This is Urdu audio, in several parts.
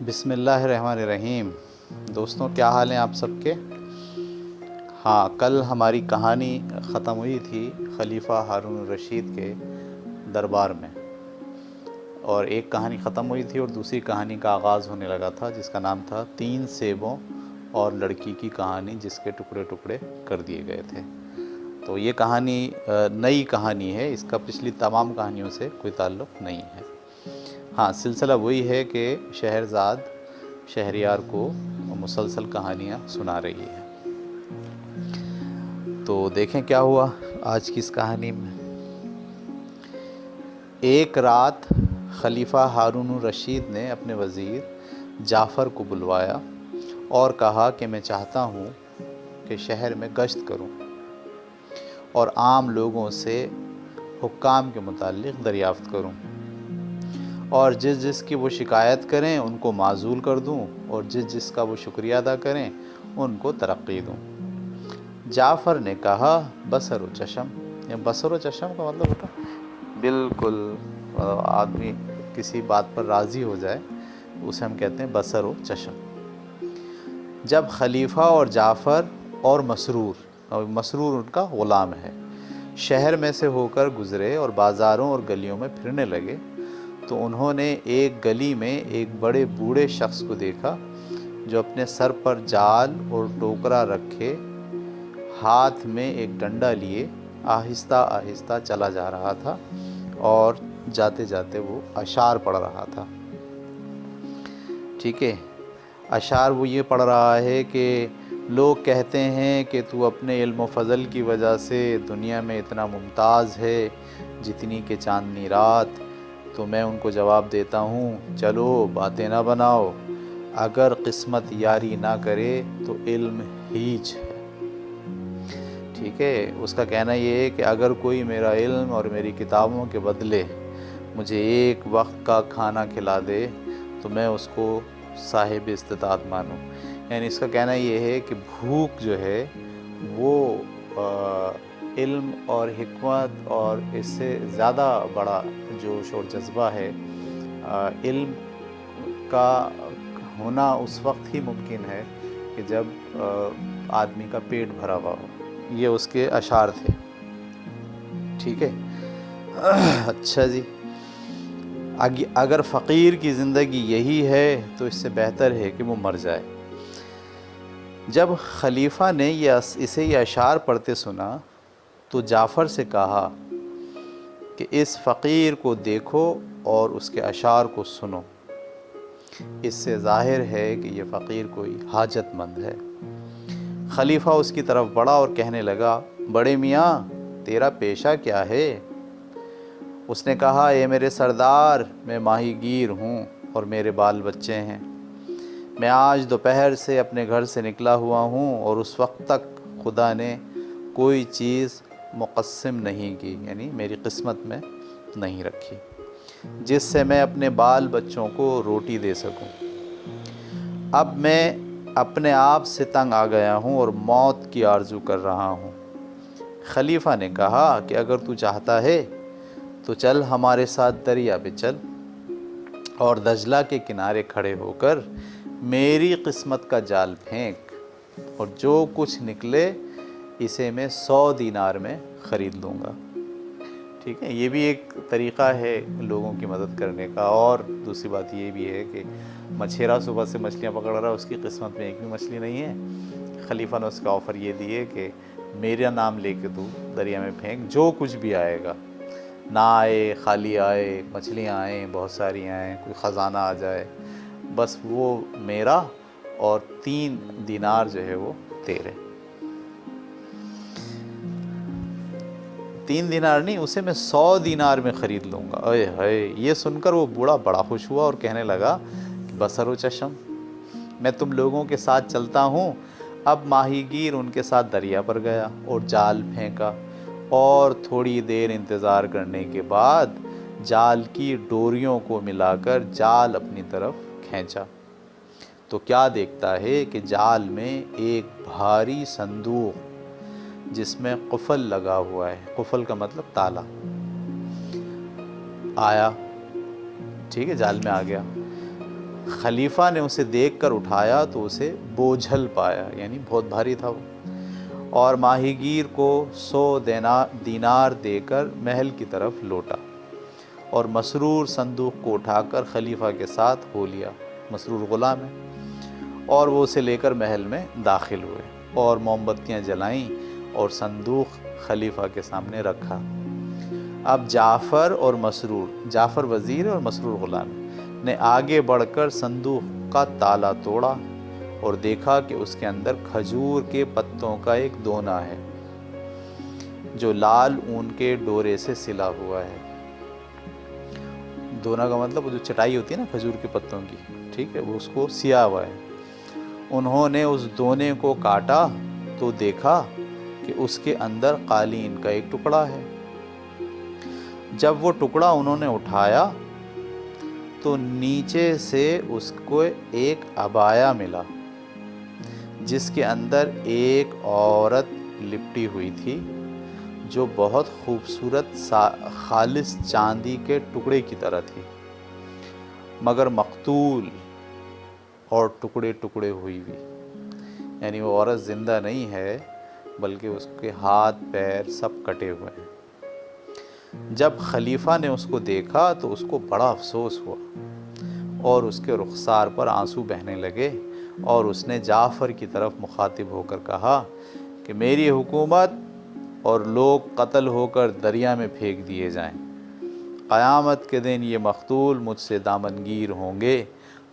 بسم اللہ الرحمن الرحیم۔ دوستوں کیا حال ہیں آپ سب کے؟ ہاں، کل ہماری کہانی ختم ہوئی تھی خلیفہ ہارون الرشید کے دربار میں، اور ایک کہانی ختم ہوئی تھی اور دوسری کہانی کا آغاز ہونے لگا تھا جس کا نام تھا 3 سیبوں اور لڑکی کی کہانی جس کے ٹکڑے ٹکڑے کر دیے گئے تھے۔ تو یہ کہانی نئی کہانی ہے، اس کا پچھلی تمام کہانیوں سے کوئی تعلق نہیں ہے۔ ہاں، سلسلہ وہی ہے کہ شہرزاد شہریار کو مسلسل کہانیاں سنا رہی ہے۔ تو دیکھیں کیا ہوا آج کی اس کہانی میں۔ ایک رات خلیفہ ہارون الرشید نے اپنے وزیر جعفر کو بلوایا اور کہا کہ میں چاہتا ہوں کہ شہر میں گشت کروں اور عام لوگوں سے حکام کے متعلق دریافت کروں، اور جس جس کی وہ شکایت کریں ان کو معزول کر دوں، اور جس جس کا وہ شکریہ ادا کریں ان کو ترقی دوں۔ جعفر نے کہا بصر و چشم۔ بصر و چشم کا مطلب ہوتا بالکل آدمی کسی بات پر راضی ہو جائے، اسے ہم کہتے ہیں بصر و چشم۔ جب خلیفہ اور جعفر اور مسرور ان کا غلام ہے شہر میں سے ہو کر گزرے اور بازاروں اور گلیوں میں پھرنے لگے تو انہوں نے ایک گلی میں ایک بڑے بوڑھے شخص کو دیکھا جو اپنے سر پر جال اور ٹوکرا رکھے ہاتھ میں ایک ڈنڈا لیے آہستہ آہستہ چلا جا رہا تھا، اور جاتے جاتے وہ اشعار پڑھ رہا تھا۔ ٹھیک ہے، اشعار وہ یہ پڑھ رہا ہے کہ لوگ کہتے ہیں کہ تو اپنے علم و فضل کی وجہ سے دنیا میں اتنا ممتاز ہے جتنی کہ چاندنی رات، تو میں ان کو جواب دیتا ہوں چلو باتیں نہ بناؤ، اگر قسمت یاری نہ کرے تو علم ہیچ ہے۔ ٹھیک ہے، اس کا کہنا یہ ہے کہ اگر کوئی میرا علم اور میری کتابوں کے بدلے مجھے ایک وقت کا کھانا کھلا دے تو میں اس کو صاحب استطاعت مانوں۔ یعنی اس کا کہنا یہ ہے کہ بھوک جو ہے وہ علم اور حکمت اور اس سے زیادہ بڑا جوش اور جذبہ ہے۔ علم کا ہونا اس وقت ہی ممکن ہے کہ جب آدمی کا پیٹ بھرا ہوا ہو۔ یہ اس کے اشعار تھے۔ ٹھیک ہے، اچھا جی، اگر فقیر کی زندگی یہی ہے تو اس سے بہتر ہے کہ وہ مر جائے۔ جب خلیفہ نے اسے یہ اشعار پڑھتے سنا تو جعفر سے کہا کہ اس فقیر کو دیکھو اور اس کے اشعار کو سنو، اس سے ظاہر ہے کہ یہ فقیر کوئی حاجت مند ہے۔ خلیفہ اس کی طرف بڑھا اور کہنے لگا بڑے میاں تیرا پیشہ کیا ہے؟ اس نے کہا اے میرے سردار، میں ماہی گیر ہوں اور میرے بال بچے ہیں۔ میں آج دوپہر سے اپنے گھر سے نکلا ہوا ہوں اور اس وقت تک خدا نے کوئی چیز مقسم نہیں کی، یعنی میری قسمت میں نہیں رکھی جس سے میں اپنے بال بچوں کو روٹی دے سکوں۔ اب میں اپنے آپ سے تنگ آ گیا ہوں اور موت کی آرزو کر رہا ہوں۔ خلیفہ نے کہا کہ اگر تو چاہتا ہے تو چل ہمارے ساتھ دریا پہ چل اور دجلہ کے کنارے کھڑے ہو کر میری قسمت کا جال پھینک، اور جو کچھ نکلے اسے میں 100 دینار میں خرید لوں گا۔ ٹھیک ہے، یہ بھی ایک طریقہ ہے لوگوں کی مدد کرنے کا۔ اور دوسری بات یہ بھی ہے کہ مچھیرا صبح سے مچھلیاں پکڑ رہا ہے، اس کی قسمت میں ایک بھی مچھلی نہیں ہے۔ خلیفہ نے اس کا آفر یہ دیے کہ میرا نام لے کے تو دریا میں پھینک، جو کچھ بھی آئے گا، نہ آئے خالی آئے، مچھلیاں آئیں بہت ساری آئیں، کوئی خزانہ آ جائے، بس وہ میرا اور 3 دینار جو ہے وہ تیرے۔ 3 دینار نہیں، اسے میں 100 دینار میں خرید لوں گا۔ اے ہائے، یہ سن کر وہ بوڑھا بڑا خوش ہوا اور کہنے لگا کہ بصر و چشم، میں تم لوگوں کے ساتھ چلتا ہوں۔ اب ماہی گیر ان کے ساتھ دریا پر گیا اور جال پھینکا، اور تھوڑی دیر انتظار کرنے کے بعد جال کی ڈوریوں کو ملا کر جال اپنی طرف کھینچا تو کیا دیکھتا ہے کہ جال میں ایک بھاری صندوق جس میں قفل لگا ہوا ہے، قفل کا مطلب تالا، آیا۔ ٹھیک ہے، جال میں آ گیا خلیفہ نے اسے دیکھ کر اٹھایا تو اسے بوجھل پایا، یعنی بہت بھاری تھا وہ، اور ماہی گیر کو 100 دینار دے کر محل کی طرف لوٹا، اور مسرور صندوق کو اٹھا کر خلیفہ کے ساتھ ہو لیا، مسرور غلام ہے، اور وہ اسے لے کر محل میں داخل ہوئے اور موم بتیاں جلائیں اور صندوق خلیفہ کے سامنے رکھا۔ اب جعفر اور مسرور، جعفر وزیر اور مسرور غلام نے آگے بڑھ کر صندوق کا تالا توڑا اور دیکھا کہ اس کے اندر کھجور کے پتوں کا ایک دونا ہے جو لال اون کے ڈورے سے سلا ہوا ہے۔ دونا کا مطلب وہ جو چٹائی ہوتی ہے نا کھجور کے پتوں کی، ٹھیک ہے، وہ اس کو سیا ہوا ہے۔ انہوں نے اس دونے کو کاٹا تو دیکھا کہ اس کے اندر قالین کا ایک ٹکڑا ہے۔ جب وہ ٹکڑا انہوں نے اٹھایا تو نیچے سے اس کو ایک عبایا ملا جس کے اندر ایک عورت لپٹی ہوئی تھی جو بہت خوبصورت خالص چاندی کے ٹکڑے کی طرح تھی، مگر مقتول اور ٹکڑے ٹکڑے ہوئی ہوئی، یعنی وہ عورت زندہ نہیں ہے بلکہ اس کے ہاتھ پیر سب کٹے ہوئے ہیں۔ جب خلیفہ نے اس کو دیکھا تو اس کو بڑا افسوس ہوا اور اس کے رخسار پر آنسو بہنے لگے، اور اس نے جعفر کی طرف مخاطب ہو کر کہا کہ میری حکومت اور لوگ قتل ہو کر دریا میں پھینک دیے جائیں، قیامت کے دن یہ مقتول مجھ سے دامنگیر ہوں گے،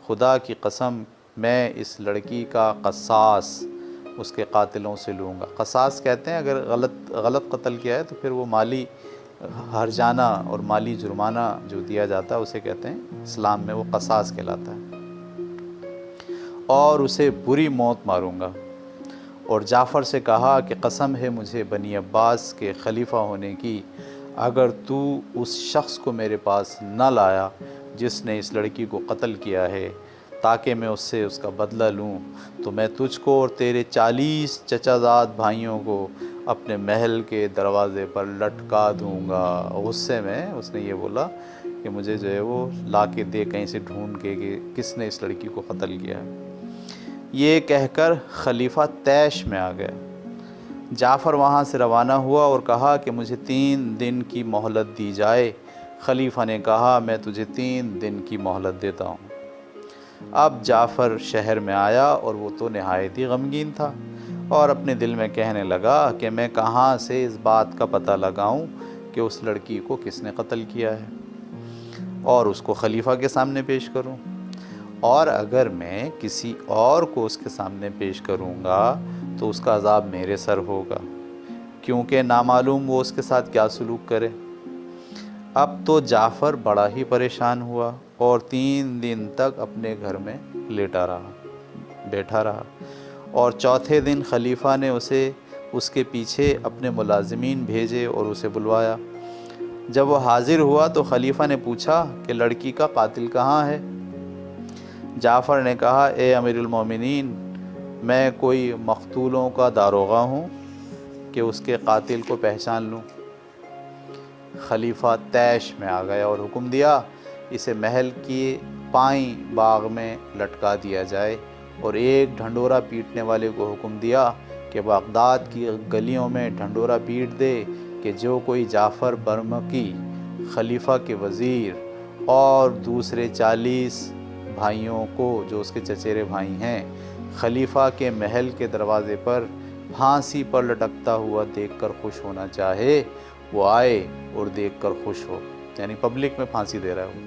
خدا کی قسم میں اس لڑکی کا قصاص اس کے قاتلوں سے لوں گا۔ قصاص کہتے ہیں اگر غلط قتل کیا ہے تو پھر وہ مالی ہرجانہ اور مالی جرمانہ جو دیا جاتا ہے اسے کہتے ہیں، اسلام میں وہ قصاص کہلاتا ہے، اور اسے بری موت ماروں گا۔ اور جعفر سے کہا کہ قسم ہے مجھے بنی عباس کے خلیفہ ہونے کی، اگر تو اس شخص کو میرے پاس نہ لایا جس نے اس لڑکی کو قتل کیا ہے تاکہ میں اس سے اس کا بدلہ لوں، تو میں تجھ کو اور تیرے 40 چچا زاد بھائیوں کو اپنے محل کے دروازے پر لٹکا دوں گا۔ غصے میں اس نے یہ بولا کہ مجھے جو ہے وہ لا کے دے کہیں سے ڈھونڈ کے کہ کس نے اس لڑکی کو قتل کیا ہے۔ یہ کہہ کر خلیفہ طیش میں آ گیا۔ جعفر وہاں سے روانہ ہوا اور کہا کہ مجھے 3 دن کی مہلت دی جائے۔ خلیفہ نے کہا میں تجھے 3 دن کی مہلت دیتا ہوں۔ اب جعفر شہر میں آیا اور وہ تو نہایت ہی غمگین تھا اور اپنے دل میں کہنے لگا کہ میں کہاں سے اس بات کا پتہ لگاؤں کہ اس لڑکی کو کس نے قتل کیا ہے اور اس کو خلیفہ کے سامنے پیش کروں، اور اگر میں کسی اور کو اس کے سامنے پیش کروں گا تو اس کا عذاب میرے سر ہوگا، کیونکہ نامعلوم وہ اس کے ساتھ کیا سلوک کرے۔ اب تو جعفر بڑا ہی پریشان ہوا اور 3 دن تک اپنے گھر میں بیٹھا رہا، اور چوتھے دن خلیفہ نے اس کے پیچھے اپنے ملازمین بھیجے اور اسے بلوایا۔ جب وہ حاضر ہوا تو خلیفہ نے پوچھا کہ لڑکی کا قاتل کہاں ہے؟ جعفر نے کہا اے امیر المومنین، میں کوئی مقتولوں کا داروغہ ہوں کہ اس کے قاتل کو پہچان لوں۔ خلیفہ طیش میں آ گیا اور حکم دیا اسے محل کی پائیں باغ میں لٹکا دیا جائے، اور ایک ڈھنڈورا پیٹنے والے کو حکم دیا کہ بغداد کی گلیوں میں ڈھنڈورا پیٹ دے کہ جو کوئی جعفر برمکی خلیفہ کے وزیر اور دوسرے 40 بھائیوں کو جو اس کے چچیرے بھائی ہیں خلیفہ کے محل کے دروازے پر پھانسی پر لٹکتا ہوا دیکھ کر خوش ہونا چاہے وہ آئے اور دیکھ کر خوش ہو، یعنی پبلک میں پھانسی دے رہا ہے وہ۔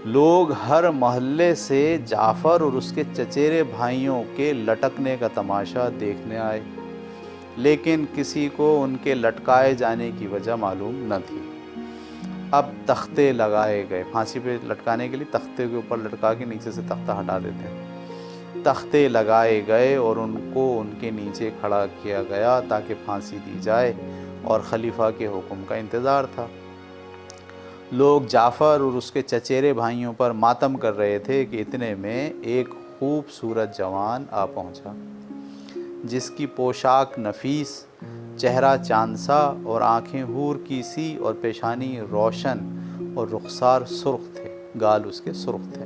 لوگ ہر محلے سے جعفر اور اس کے چچیرے بھائیوں کے لٹکنے کا تماشا دیکھنے آئے، لیکن کسی کو ان کے لٹکائے جانے کی وجہ معلوم نہ تھی۔ اب تختے لگائے گئے، پھانسی پہ لٹکانے کے لیے تختے کے اوپر لٹکا کے نیچے سے تختہ ہٹا دیتے ہیں، تختے لگائے گئے اور ان کو ان کے نیچے کھڑا کیا گیا تاکہ پھانسی دی جائے، اور خلیفہ کے حکم کا انتظار تھا۔ لوگ جعفر اور اس کے چچیرے بھائیوں پر ماتم کر رہے تھے کہ اتنے میں ایک خوبصورت جوان آ پہنچا جس کی پوشاک نفیس، چہرہ چاندسا اور آنکھیں حور کی سی اور پیشانی روشن اور رخسار سرخ تھے، گال اس کے سرخ تھے۔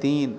3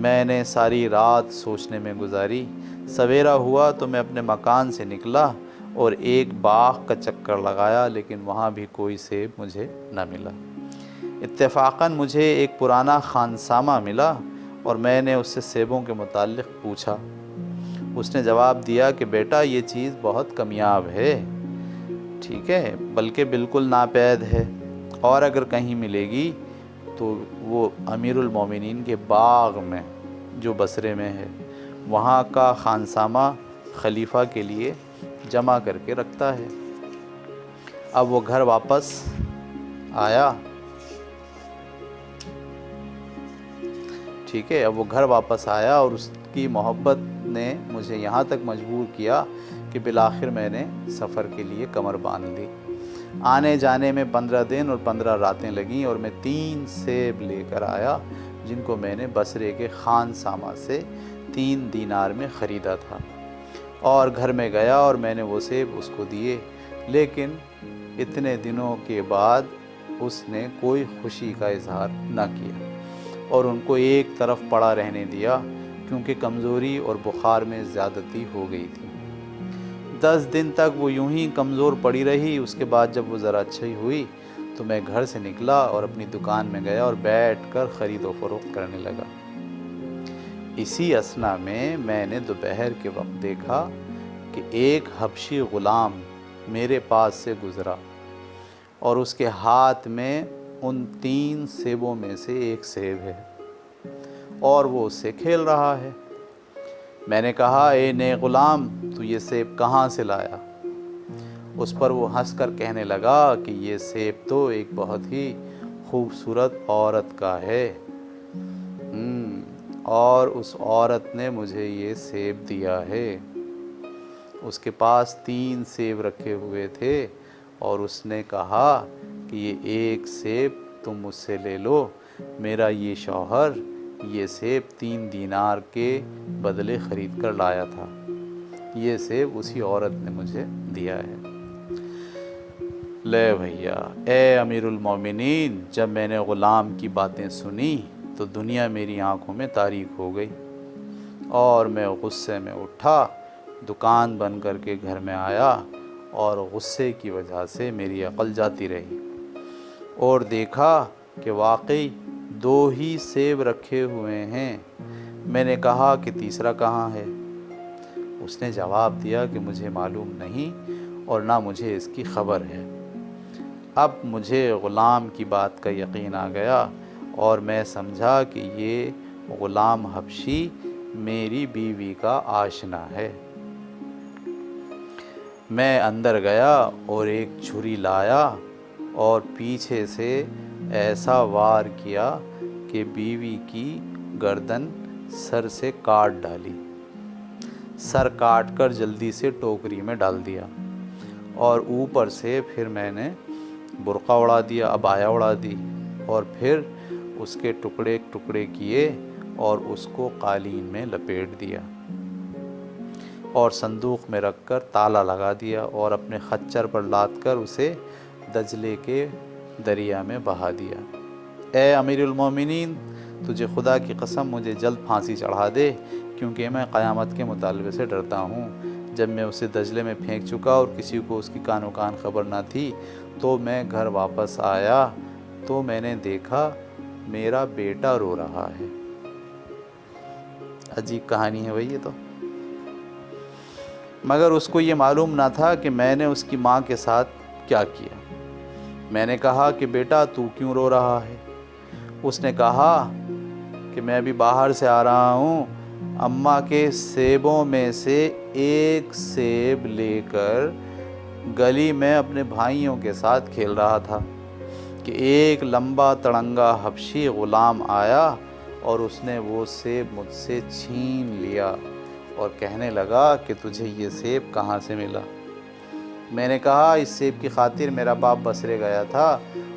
میں نے ساری رات سوچنے میں گزاری۔ سویرا ہوا تو میں اپنے مکان سے نکلا اور ایک باغ کا چکر لگایا، لیکن وہاں بھی کوئی سیب مجھے نہ ملا۔ اتفاقاً مجھے ایک پرانا خانسامہ ملا اور میں نے اس سے سیبوں کے متعلق پوچھا۔ اس نے جواب دیا کہ بیٹا یہ چیز بہت کمیاب ہے، ٹھیک ہے، بلکہ بالکل ناپید ہے، اور اگر کہیں ملے گی تو وہ امیر المومنین کے باغ میں جو بصرے میں ہے، وہاں کا خانسامہ خلیفہ کے لیے جمع کر کے رکھتا ہے۔ اب وہ گھر واپس آیا، ٹھیک ہے، اب وہ گھر واپس آیا اور اس کی محبت نے مجھے یہاں تک مجبور کیا کہ بالآخر میں نے سفر کے لیے کمر باندھ لی۔ آنے جانے میں 15 دن اور 15 راتیں لگیں اور میں 3 سیب لے کر آیا، جن کو میں نے بصرے کے خانسامہ سے 3 دینار میں خریدا تھا، اور گھر میں گیا اور میں نے وہ سیب اس کو دیے، لیکن اتنے دنوں کے بعد اس نے کوئی خوشی کا اظہار نہ کیا اور ان کو ایک طرف پڑا رہنے دیا، کیونکہ کمزوری اور بخار میں زیادتی ہو گئی تھی۔ 10 دن تک وہ یوں ہی کمزور پڑی رہی۔ اس کے بعد جب وہ ذرا اچھی ہوئی تو میں گھر سے نکلا اور اپنی دکان میں گیا اور بیٹھ کر خرید و فروخت کرنے لگا۔ اسی اثنا میں نے دوپہر کے وقت دیکھا کہ ایک حبشی غلام میرے پاس سے گزرا اور اس کے ہاتھ میں ان 3 سیبوں میں سے ایک سیب ہے اور وہ اس سے کھیل رہا ہے۔ میں نے کہا اے نئے غلام، تو یہ سیب کہاں سے لایا؟ اس پر وہ ہنس کر کہنے لگا کہ یہ سیب تو ایک بہت ہی خوبصورت عورت کا ہے، اور اس عورت نے مجھے یہ سیب دیا ہے۔ اس کے پاس 3 سیب رکھے ہوئے تھے اور اس نے کہا کہ یہ ایک سیب تم مجھ سے لے لو، میرا یہ شوہر یہ سیب 3 دینار کے بدلے خرید کر لایا تھا، یہ سیب اسی عورت نے مجھے دیا ہے۔ لے بھیا، اے امیر المومنین، جب میں نے غلام کی باتیں سنی تو دنیا میری آنکھوں میں تاریک ہو گئی اور میں غصے میں اٹھا، دکان بند کر کے گھر میں آیا اور غصے کی وجہ سے میری عقل جاتی رہی، اور دیکھا کہ واقعی 2 ہی سیب رکھے ہوئے ہیں۔ میں نے کہا کہ تیسرا کہاں ہے؟ اس نے جواب دیا کہ مجھے معلوم نہیں اور نہ مجھے اس کی خبر ہے۔ اب مجھے غلام کی بات کا یقین آ گیا اور میں سمجھا کہ یہ غلام حبشی میری بیوی کا آشنا ہے۔ میں اندر گیا اور ایک چھری لایا اور پیچھے سے ایسا وار کیا کہ بیوی کی گردن سر سے کاٹ ڈالی، سر کاٹ کر جلدی سے ٹوکری میں ڈال دیا، اور اوپر سے پھر میں نے برقع اڑا دیا، عبایا اڑا دی، اور پھر اس کے ٹکڑے ٹکڑے کیے اور اس کو قالین میں لپیٹ دیا اور صندوق میں رکھ کر تالا لگا دیا اور اپنے خچر پر لاد کر اسے دجلے کے دریا میں بہا دیا۔ اے امیر المومنین، تجھے خدا کی قسم مجھے جلد پھانسی چڑھا دے، کیونکہ میں قیامت کے مطالبے سے ڈرتا ہوں۔ جب میں اسے دجلے میں پھینک چکا اور کسی کو اس کی کان و کان خبر نہ تھی تو میں گھر واپس آیا تو میں نے دیکھا میرا بیٹا رو رہا ہے۔ عجیب کہانی ہے بھائی یہ تو، مگر اس کو یہ معلوم نہ تھا کہ میں نے اس کی ماں کے ساتھ کیا کیا۔ میں نے کہا کہ بیٹا تو کیوں رو رہا ہے؟ اس نے کہا کہ میں ابھی باہر سے آ رہا ہوں، اماں کے سیبوں میں سے ایک سیب لے کر گلی میں اپنے بھائیوں کے ساتھ کھیل رہا تھا کہ ایک لمبا تڑنگا حبشی غلام آیا اور اس نے وہ سیب مجھ سے چھین لیا اور کہنے لگا کہ تجھے یہ سیب کہاں سے ملا؟ میں نے کہا اس سیب کی خاطر میرا باپ بصرے گیا تھا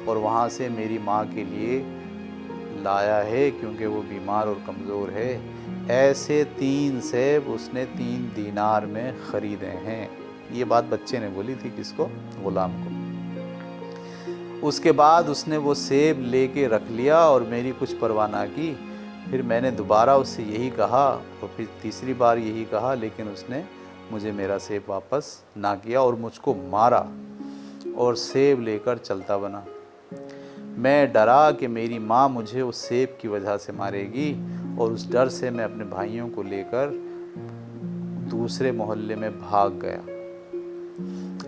اور وہاں سے میری ماں کے لیے لایا ہے، کیونکہ وہ بیمار اور کمزور ہے۔ ایسے 3 سیب اس نے 3 دینار میں خریدے ہیں۔ یہ بات بچے نے بولی تھی، کس کو؟ غلام کو۔ اس کے بعد اس نے وہ سیب لے کے رکھ لیا اور میری کچھ پرواہ نہ کی۔ پھر میں نے دوبارہ اس سے یہی کہا اور پھر تیسری بار یہی کہا، لیکن اس نے مجھے میرا سیب واپس نہ کیا اور مجھ کو مارا اور سیب لے کر چلتا بنا۔ میں ڈرا کہ میری ماں مجھے اس سیب کی وجہ سے مارے گی، اور اس ڈر سے میں اپنے بھائیوں کو لے کر دوسرے محلے میں بھاگ گیا۔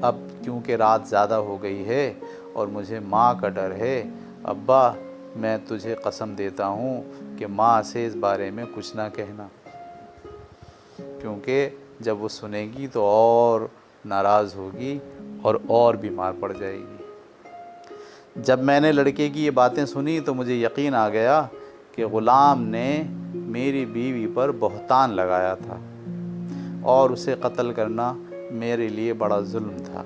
اب کیونکہ رات زیادہ ہو گئی ہے اور مجھے ماں کا ڈر ہے، ابا میں تجھے قسم دیتا ہوں کہ ماں سے اس بارے میں کچھ نہ کہنا، کیونکہ جب وہ سنے گی تو اور ناراض ہوگی اور بیمار پڑ جائے گی۔ جب میں نے لڑکے کی یہ باتیں سنی تو مجھے یقین آ گیا کہ غلام نے میری بیوی پر بہتان لگایا تھا اور اسے قتل کرنا میرے لیے بڑا ظلم تھا۔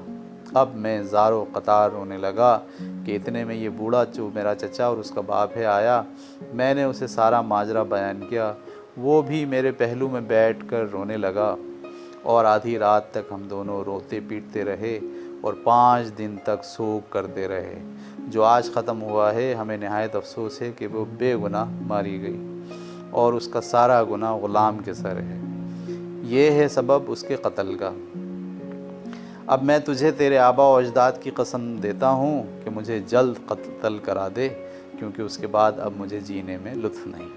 اب میں زارو قطار رونے لگا کہ اتنے میں یہ بوڑھا جو میرا چچا اور اس کا باپ ہے آیا۔ میں نے اسے سارا ماجرا بیان کیا، وہ بھی میرے پہلو میں بیٹھ کر رونے لگا، اور آدھی رات تک ہم دونوں روتے پیٹتے رہے اور 5 دن تک سوگ کرتے رہے۔ جو آج ختم ہوا ہے، ہمیں نہایت افسوس ہے کہ وہ بے گناہ ماری گئی اور اس کا سارا گناہ غلام کے سر ہے، یہ ہے سبب اس کے قتل کا۔ اب میں تجھے تیرے آبا و اجداد کی قسم دیتا ہوں کہ مجھے جلد قتل کرا دے، کیونکہ اس کے بعد اب مجھے جینے میں لطف نہیں،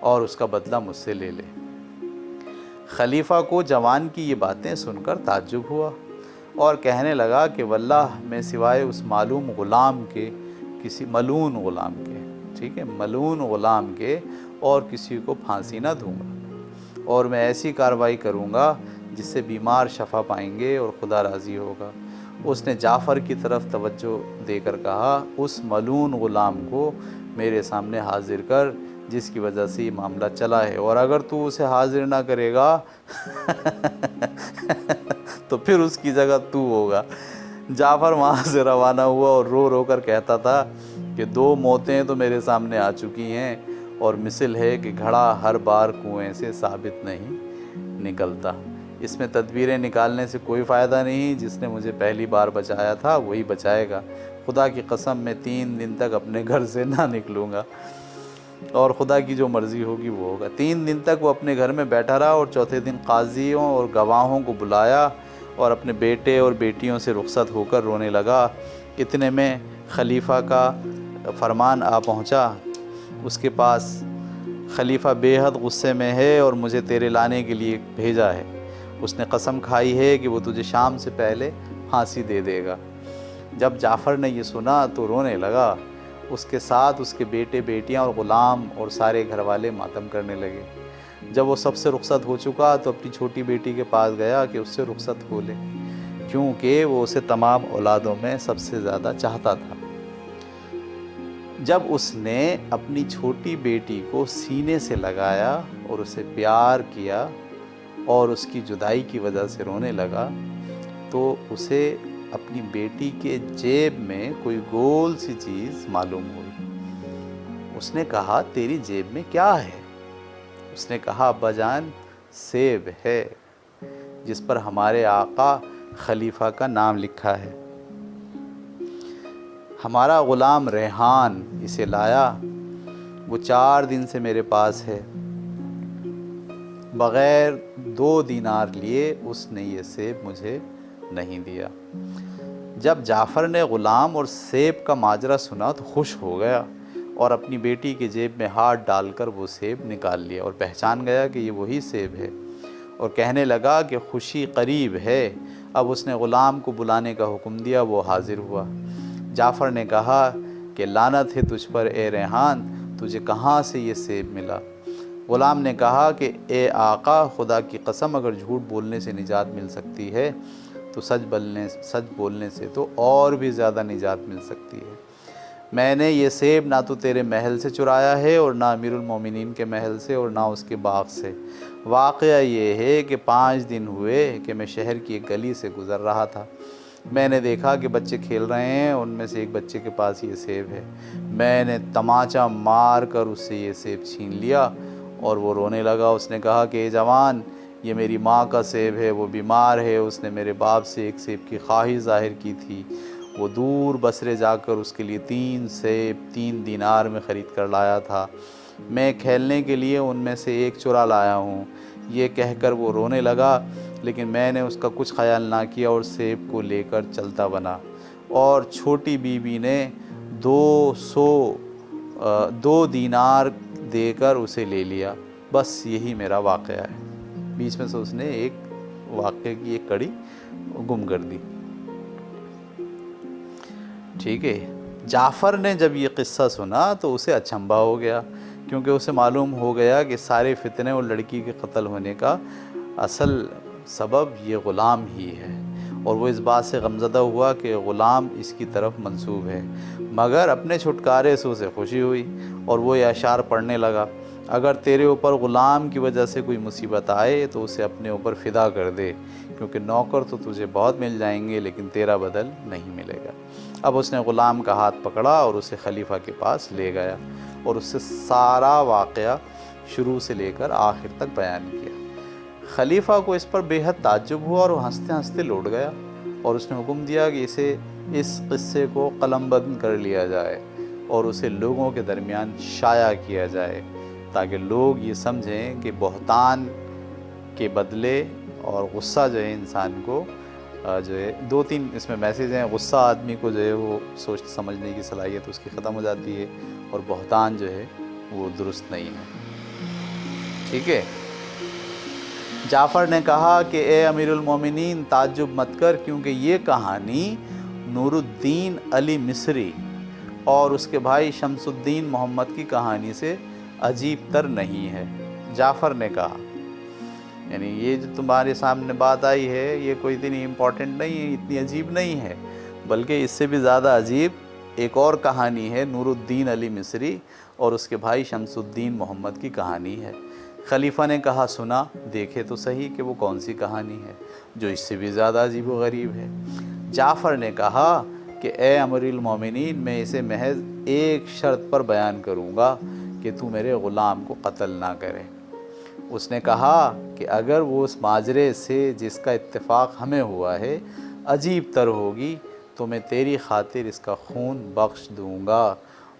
اور اس کا بدلہ مجھ سے لے لے۔ خلیفہ کو جوان کی یہ باتیں سن کر تعجب ہوا اور کہنے لگا کہ واللہ میں سوائے اس معلوم غلام کے، کسی ملعون غلام کے، ٹھیک ہے، ملعون غلام کے اور کسی کو پھانسی نہ دوں گا، اور میں ایسی کارروائی کروں گا جس سے بیمار شفا پائیں گے اور خدا راضی ہوگا۔ اس نے جعفر کی طرف توجہ دے کر کہا، اس ملعون غلام کو میرے سامنے حاضر کر جس کی وجہ سے یہ معاملہ چلا ہے، اور اگر تو اسے حاضر نہ کرے گا تو پھر اس کی جگہ تو ہوگا۔ جعفر وہاں سے روانہ ہوا اور رو رو کر کہتا تھا کہ 2 موتیں تو میرے سامنے آ چکی ہیں، اور مثل ہے کہ گھڑا ہر بار کنویں سے ثابت نہیں نکلتا۔ اس میں تدبیریں نکالنے سے کوئی فائدہ نہیں، جس نے مجھے پہلی بار بچایا تھا وہی بچائے گا۔ خدا کی قسم میں 3 دن تک اپنے گھر سے نہ نکلوں گا، اور خدا کی جو مرضی ہوگی وہ ہوگا۔ 3 دن تک وہ اپنے گھر میں بیٹھا رہا اور چوتھے دن قاضیوں اور گواہوں کو بلایا اور اپنے بیٹے اور بیٹیوں سے رخصت ہو کر رونے لگا۔ اتنے میں خلیفہ کا فرمان آ پہنچا اس کے پاس، خلیفہ بے حد غصے میں ہے اور مجھے تیرے لانے کے لیے بھیجا ہے۔ اس نے قسم کھائی ہے کہ وہ تجھے شام سے پہلے پھانسی دے دے گا۔ جب جعفر نے یہ سنا تو رونے لگا، اس کے ساتھ اس کے بیٹے بیٹیاں اور غلام اور سارے گھر والے ماتم کرنے لگے۔ جب وہ سب سے رخصت ہو چکا تو اپنی چھوٹی بیٹی کے پاس گیا کہ اس سے رخصت ہو لے، کیونکہ وہ اسے تمام اولادوں میں سب سے زیادہ چاہتا تھا۔ جب اس نے اپنی چھوٹی بیٹی کو سینے سے لگایا اور اسے پیار کیا اور اس کی جدائی کی وجہ سے رونے لگا، تو اسے اپنی بیٹی کے جیب میں کوئی گول سی چیز معلوم ہوئی۔ اس نے کہا، تیری جیب میں کیا ہے؟ اس نے کہا، ابا جان سیب ہے جس پر ہمارے آقا خلیفہ کا نام لکھا ہے۔ ہمارا غلام ریحان اسے لایا، وہ 4 دن سے میرے پاس ہے، بغیر 2 دینار لیے اس نے یہ سیب مجھے نہیں دیا۔ جب جعفر نے غلام اور سیب کا ماجرا سنا تو خوش ہو گیا اور اپنی بیٹی کے جیب میں ہاتھ ڈال کر وہ سیب نکال لیا اور پہچان گیا کہ یہ وہی سیب ہے، اور کہنے لگا کہ خوشی قریب ہے۔ اب اس نے غلام کو بلانے کا حکم دیا، وہ حاضر ہوا۔ جعفر نے کہا کہ لعنت ہے تجھ پر اے ریحان، تجھے کہاں سے یہ سیب ملا؟ غلام نے کہا کہ اے آقا، خدا کی قسم اگر جھوٹ بولنے سے نجات مل سکتی ہے تو سچ بولنے سے تو اور بھی زیادہ نجات مل سکتی ہے۔ میں نے یہ سیب نہ تو تیرے محل سے چرایا ہے اور نہ امیر المومنین کے محل سے اور نہ اس کے باغ سے۔ واقعہ یہ ہے کہ 5 دن ہوئے کہ میں شہر کی ایک گلی سے گزر رہا تھا، میں نے دیکھا کہ بچے کھیل رہے ہیں، ان میں سے ایک بچے کے پاس یہ سیب ہے۔ میں نے تماچا مار کر اس سے یہ سیب چھین لیا اور وہ رونے لگا۔ اس نے کہا کہ اے جوان، یہ میری ماں کا سیب ہے، وہ بیمار ہے، اس نے میرے باپ سے ایک سیب کی خواہش ظاہر کی تھی، وہ دور بصرے جا کر اس کے لیے 3 سیب 3 دینار میں خرید کر لایا تھا، میں کھیلنے کے لیے ان میں سے ایک چرا لایا ہوں۔ یہ کہہ کر وہ رونے لگا، لیکن میں نے اس کا کچھ خیال نہ کیا اور سیب کو لے کر چلتا بنا، اور چھوٹی بی بی نے 2 دینار دے کر اسے لے لیا۔ بس یہی میرا واقعہ ہے۔ بیچ میں سے اس نے ایک واقعے کی ایک کڑی گم کر دی۔ ٹھیک ہے، جعفر نے جب یہ قصہ سنا تو اسے اچنبھا ہو گیا، کیونکہ اسے معلوم ہو گیا کہ سارے فتنے اور لڑکی کے قتل ہونے کا اصل سبب یہ غلام ہی ہے، اور وہ اس بات سے غمزدہ ہوا کہ غلام اس کی طرف منسوب ہے۔ مگر اپنے چھٹکارے سے اسے خوشی ہوئی اور وہ یہ اشعار پڑھنے لگا: اگر تیرے اوپر غلام کی وجہ سے کوئی مصیبت آئے تو اسے اپنے اوپر فدا کر دے، کیونکہ نوکر تو تجھے بہت مل جائیں گے لیکن تیرا بدل نہیں ملے گا۔ اب اس نے غلام کا ہاتھ پکڑا اور اسے خلیفہ کے پاس لے گیا اور اس سے سارا واقعہ شروع سے لے کر آخر تک بیان کیا۔ خلیفہ کو اس پر بے حد تعجب ہوا اور وہ ہنستے ہنستے لوٹ گیا، اور اس نے حکم دیا کہ اس قصے کو قلم بند کر لیا جائے اور اسے لوگوں کے درمیان شائع کیا جائے، تاکہ لوگ یہ سمجھیں کہ بہتان کے بدلے اور غصہ جو ہے انسان کو جو ہے 2-3 اس میں میسیج ہیں۔ غصہ آدمی کو جو ہے وہ سوچ سمجھنے کی صلاحیت اس کی ختم ہو جاتی ہے، اور بہتان جو ہے وہ درست نہیں ہے۔ ٹھیک ہے، جعفر نے کہا کہ اے امیر المومنین، تعجب مت کر، کیونکہ یہ کہانی نور الدین علی مصری اور اس کے بھائی شمس الدین محمد کی کہانی سے عجیب تر نہیں ہے۔ جعفر نے کہا، یعنی یہ جو تمہارے سامنے بات آئی ہے یہ کوئی اتنی امپورٹنٹ نہیں ہے، اتنی عجیب نہیں ہے، بلکہ اس سے بھی زیادہ عجیب ایک اور کہانی ہے، نور الدین علی مصری اور اس کے بھائی شمس الدین محمد کی کہانی ہے۔ خلیفہ نے کہا، سنا دیکھے تو صحیح کہ وہ کون سی کہانی ہے جو اس سے بھی زیادہ عجیب و غریب ہے۔ جعفر نے کہا کہ اے امیر المومنین، میں اسے محض ایک شرط پر بیان کروں گا کہ تو میرے غلام کو قتل نہ کرے۔ اس نے کہا کہ اگر وہ اس ماجرے سے جس کا اتفاق ہمیں ہوا ہے عجیب تر ہوگی تو میں تیری خاطر اس کا خون بخش دوں گا،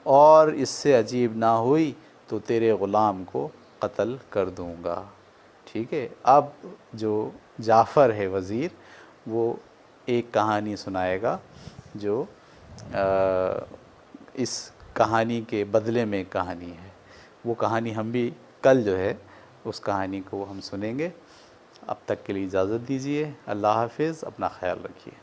اور اس سے عجیب نہ ہوئی تو تیرے غلام کو قتل کر دوں گا۔ ٹھیک ہے، اب جو جعفر ہے وزیر، وہ ایک کہانی سنائے گا جو اس کہانی کے بدلے میں ایک کہانی ہے۔ وہ کہانی ہم بھی کل جو ہے اس کہانی کو ہم سنیں گے۔ اب تک کے لیے اجازت دیجیے۔ اللہ حافظ، اپنا خیال رکھیے۔